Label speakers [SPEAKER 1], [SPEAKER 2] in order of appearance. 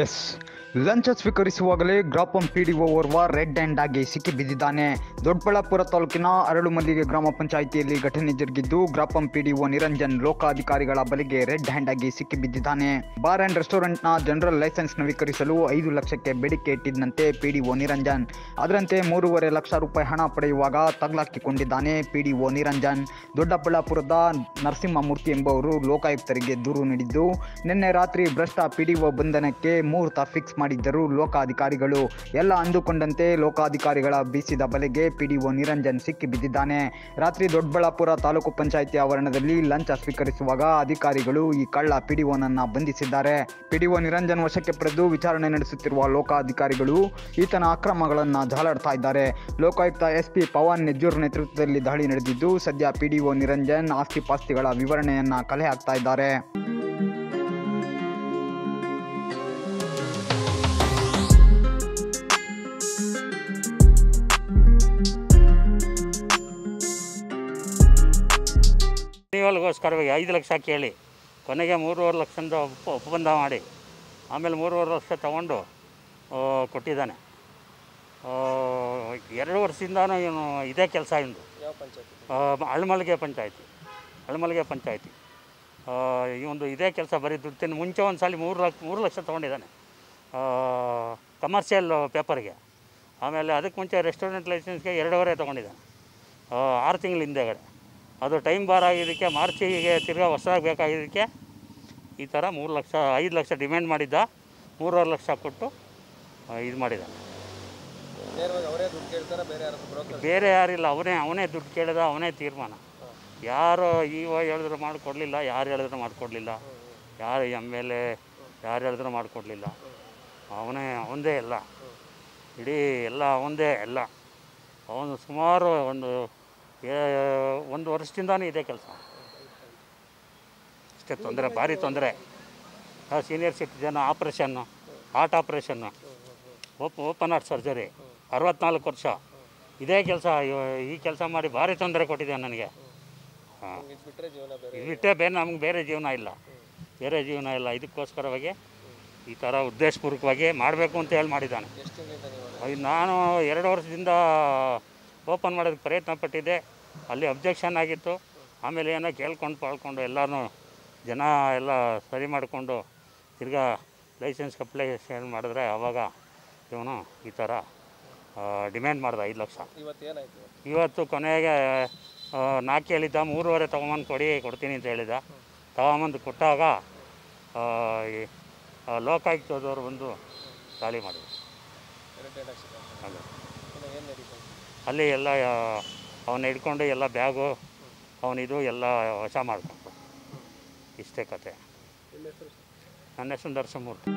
[SPEAKER 1] S, ಲಂಚ ಸ್ವೀಕರಿಸುವಾಗಲೇ ಗ್ರಾಪಂ PDO ಓರ್ವ ರೆಡ್ ಹ್ಯಾಂಡ್ ಆಗಿ ಸಿಕ್ಕಿಬಿದ್ದಿದ್ದಾನೆ. ದೊಡ್ಡಬಳ್ಳಾಪುರ ತಾಲೂಕಿನ ಅರಳುಮಲ್ಲಿಗೆ ಗ್ರಾಮ ಪಂಚಾಯಿತಿಯಲ್ಲಿ ಘಟನೆ ಜರುಗಿದ್ದು, ಗ್ರಾಪಂ ಪಿಡಿಒ ನಿರಂಜನ್ ಲೋಕಾಧಿಕಾರಿಗಳ ಬಲೆಗೆ ರೆಡ್ ಹ್ಯಾಂಡ್ ಆಗಿ ಸಿಕ್ಕಿಬಿದ್ದಿದ್ದಾನೆ. ಬಾರ್ ಅಂಡ್ ರೆಸ್ಟೋರೆಂಟ್ನ ಜನರಲ್ ಲೈಸೆನ್ಸ್ ನವೀಕರಿಸಲು 5 ಲಕ್ಷಕ್ಕೆ ಬೇಡಿಕೆ ಇಟ್ಟಿದ್ದಂತೆ ಪಿಡಿಒ ನಿರಂಜನ್. ಅದರಂತೆ 3.5 ಲಕ್ಷ ರೂಪಾಯಿ ಹಣ ಪಡೆಯುವಾಗ ತಗಲಾಕಿಕೊಂಡಿದ್ದಾನೆ ಪಿಡಿಒ ನಿರಂಜನ್. ದೊಡ್ಡಬಳ್ಳಾಪುರದ ನರಸಿಂಹಮೂರ್ತಿ ಎಂಬುವರು ಲೋಕಾಯುಕ್ತರಿಗೆ ದೂರು ನೀಡಿದ್ದು, ನಿನ್ನೆ ರಾತ್ರಿ ಭ್ರಷ್ಟ ಪಿಡಿಒ ಬಂಧನಕ್ಕೆ ಮುಹೂರ್ತ ಫಿಕ್ಸ್ ಮಾಡಿದ್ದರು ಲೋಕಾಧಿಕಾರಿಗಳು. ಎಲ್ಲ ಅಂದುಕೊಂಡಂತೆ ಲೋಕಾಧಿಕಾರಿಗಳ ಬೀಸಿದ ಬಲೆಗೆ ಪಿಡಿಒ ನಿರಂಜನ್ ಸಿಕ್ಕಿಬಿದ್ದಿದ್ದಾನೆ. ರಾತ್ರಿ ದೊಡ್ಡಬಳ್ಳಾಪುರ ತಾಲೂಕು ಪಂಚಾಯಿತಿ ಆವರಣದಲ್ಲಿ ಲಂಚ ಸ್ವೀಕರಿಸುವಾಗ ಅಧಿಕಾರಿಗಳು ಈ ಕಳ್ಳ ಪಿಡಿಒನನ್ನ ಬಂಧಿಸಿದ್ದಾರೆ. ಪಿಡಿಒ ನಿರಂಜನ್ ವಶಕ್ಕೆ ಪಡೆದು ವಿಚಾರಣೆ ನಡೆಸುತ್ತಿರುವ ಲೋಕಾಧಿಕಾರಿಗಳು ಈತನ ಅಕ್ರಮಗಳನ್ನು ಜಾಲಾಡ್ತಾ ಇದ್ದಾರೆ. ಲೋಕಾಯುಕ್ತ ಎಸ್ಪಿ ಪವನ್ ನೆಜ್ಜೂರ್ ನೇತೃತ್ವದಲ್ಲಿ ದಾಳಿ ನಡೆದಿದ್ದು, ಸದ್ಯ ಪಿಡಿಒ ನಿರಂಜನ್ ಆಸ್ತಿ ಪಾಸ್ತಿಗಳ ವಿವರಣೆಯನ್ನ ಕಲೆ ಹಾಕ್ತಾ ಇದ್ದಾರೆ.
[SPEAKER 2] ಗೋಸ್ಕರವಾಗಿ 5 ಲಕ್ಷ ಕೇಳಿ ಕೊನೆಗೆ 3.5 ಲಕ್ಷದ ಒಪ್ಪಂದ ಮಾಡಿ ಆಮೇಲೆ 3.5 ಲಕ್ಷ ತಗೊಂಡು ಕೊಟ್ಟಿದ್ದಾನೆ. 2 ವರ್ಷದಿಂದನೂ ಇವನು ಇದೇ ಕೆಲಸ. ಇಂದು ಅಳಮಲ್ಲಿಗೆ ಪಂಚಾಯಿತಿ ಇವೊಂದು ಇದೇ ಕೆಲಸ. ಬರೀ ದುಡ್ಡಿನ ಮುಂಚೆ ಒಂದು ಸಲ 3 ಲಕ್ಷ ತೊಗೊಂಡಿದ್ದಾನೆ ಕಮರ್ಷಿಯಲ್ ಪೇಪರ್ಗೆ. ಆಮೇಲೆ ಅದಕ್ಕೆ ಮುಂಚೆ ರೆಸ್ಟೋರೆಂಟ್ ಲೈಸೆನ್ಸ್ಗೆ 2.5 ತೊಗೊಂಡಿದ್ದಾನೆ 6 ತಿಂಗಳ ಹಿಂದೆಗಡೆ. ಅದು ಟೈಮ್ ಬಾರ್ ಆಗಿದ್ದಕ್ಕೆ ಮಾರ್ಚಿಗೆ ತಿರ್ಗಾ ಹೊಸದಾಗಿ ಬೇಕಾಗಿದ್ದಕ್ಕೆ ಈ ಥರ 5 ಲಕ್ಷ ಡಿಮ್ಯಾಂಡ್ ಮಾಡಿದ್ದ. 3.5 ಲಕ್ಷ ಕೊಟ್ಟು ಇದು ಮಾಡಿದ್ದಾನೆ. ಬೇರೆ ಯಾರಿಲ್ಲ, ಅವನೇ ದುಡ್ಡು ಕೇಳಿದ, ಅವನೇ ತೀರ್ಮಾನ. ಯಾರು ಹೇಳಿದ್ರು ಮಾಡಿಕೊಡ್ಲಿಲ್ಲ, ಯಾರು ಹೇಳಿದ್ರು ಮಾಡಿಕೊಡ್ಲಿಲ್ಲ, ಯಾರು MLA ಯಾರು ಹೇಳಿದ್ರು ಮಾಡಿಕೊಡ್ಲಿಲ್ಲ. ಅವನದೇ ಎಲ್ಲ, ಇಡೀ ಎಲ್ಲ ಅವನದೇ ಎಲ್ಲ. ಅವನು ಸುಮಾರು ಒಂದು ವರ್ಷದಿಂದಾನು ಇದೇ ಕೆಲಸ. ಅಷ್ಟೇ ತೊಂದರೆ, ಭಾರಿ ತೊಂದರೆ. Senior citizen operation, heart operation, open heart surgery 64 ವರ್ಷ ಇದೇ ಕೆಲಸ. ಈ ಕೆಲಸ ಮಾಡಿ ಭಾರಿ ತೊಂದರೆ ಕೊಟ್ಟಿದೆ ನನಗೆ. ಇದು ಬಿಟ್ಟರೆ ನಮ್ಗೆ ಬೇರೆ ಜೀವನ ಇಲ್ಲ. ಇದಕ್ಕೋಸ್ಕರವಾಗಿ ಈ ಥರ ಉದ್ದೇಶಪೂರ್ವಕವಾಗಿ ಮಾಡಬೇಕು ಅಂತ ಹೇಳಿ ಮಾಡಿದ್ದಾನೆ. ನಾನು 2 ವರ್ಷದಿಂದ ಓಪನ್ ಮಾಡೋದಕ್ಕೆ ಪ್ರಯತ್ನ ಪಟ್ಟಿದ್ದೆ. ಅಲ್ಲಿ ಅಬ್ಜೆಕ್ಷನ್ ಆಗಿತ್ತು. ಆಮೇಲೆ ಏನೋ ಕೇಳ್ಕೊಂಡು ಎಲ್ಲರೂ ಜನ ಎಲ್ಲ ಸರಿ ಮಾಡಿಕೊಂಡು ತಿರ್ಗಾ ಲೈಸೆನ್ಸ್ಗೆ ಅಪ್ಲಿಕೇಶನ್ ಮಾಡಿದ್ರೆ ಆವಾಗ ಇವನು ಈ ಥರ ಡಿಮ್ಯಾಂಡ್ ಮಾಡ್ದೆ 5 ಲಕ್ಷ. ಇವತ್ತು ಕೊನೆಗೆ 4 ಹೇಳಿದ್ದ, 3.5 ತೊಗೊಂಬಂದು ಕೊಡ್ತೀನಿ ಅಂತ ಹೇಳಿದ. ತಗೊಂಬಂದು ಕೊಟ್ಟಾಗ ಲೋಕಾಯುಕ್ತದವರು ಬಂದು ದಾಳಿ ಮಾಡಿದ್ರು. ಅಲ್ಲಿ ಎಲ್ಲ ಅವನ್ನ ಹಿಡ್ಕೊಂಡು ಎಲ್ಲ ಬ್ಯಾಗು ಅವನಿದು ಎಲ್ಲ ವಶ ಮಾಡಿಕೊಂಡು. ಇಷ್ಟೇ ಕತೆ. ನನ್ನ ಹೆಸರು ನರಸಿಂಹಮೂರ್ತಿ.